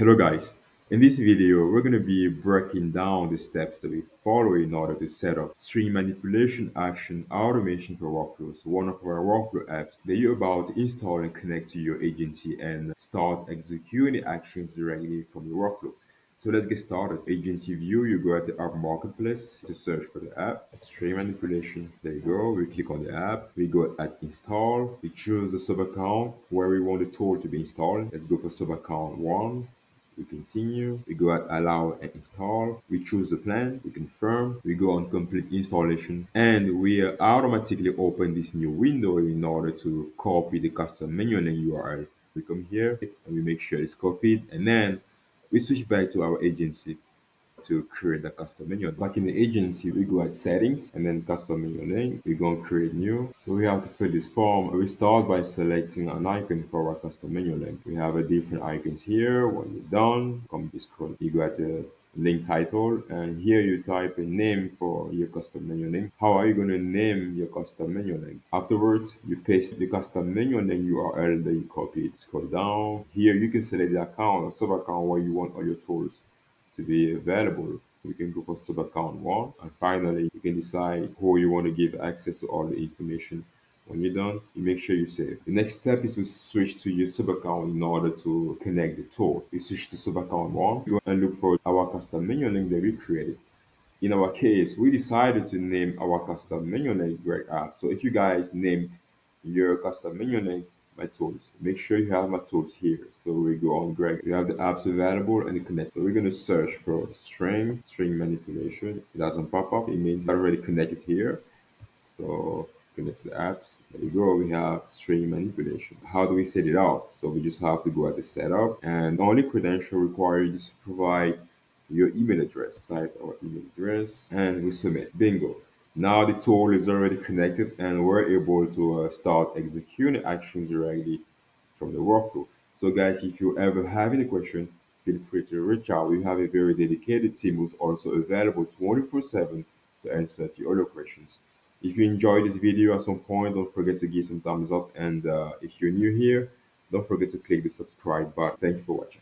Hello guys, in this video we're going to be breaking down the steps that we follow in order to set up stream manipulation action automation for workflows. One of our workflow apps that you're about to install and connect to your agency and start executing the actions directly from your workflow. So let's get started. Agency view, you go at the app marketplace to search for the app, stream manipulation. There you go. We click on the app. We go at install. We choose the sub account where we want the tool to be installed. Let's go for sub account one. We continue, we go at allow and install, we choose the plan, we confirm, we go on complete installation, and we automatically open this new window in order to copy the custom menu name URL. We come here and we make sure it's copied, and then we switch back to our agency to create the custom menu. Back in the agency, we go at settings and then custom menu name. We go and create new. So we have to fill this form. We start by selecting an icon for our custom menu link. We have a different icons here. When you're done, come to scroll. You go at the link title and here you type a name for your custom menu name. How are you going to name your custom menu name? Afterwards, you paste the custom menu name URL that you copied. Scroll down. Here you can select the account or sub account where you want all your tools to be available. You can go for sub account one, and finally you can decide who you want to give access to all the information. When you're done, you make sure you save. The next step is to switch to your sub account in order to connect the tool. You switch to sub account one, you go and look for our custom menu link that we created. In our case, we decided to name our custom menu name Greg App. So if you guys named your custom menu name my tools, make sure you have my tools here. So we go on Greg. You have the apps available and the connect. So we're gonna search for string manipulation. It doesn't pop up. It means it's already connected here. So connect to the apps. There you go. We have stream manipulation. How do we set it up? So we just have to go at the setup, and the only credential required is to provide your email address. Type our email address and we submit. Bingo. Now the tool is already connected and we're able to start executing actions directly from the workflow. So guys, if you ever have any question, feel free to reach out. We have a very dedicated team who's also available 24/7 to answer to all your questions. If you enjoyed this video at some point, don't forget to give some thumbs up. And if you're new here, don't forget to click the subscribe button. Thank you for watching.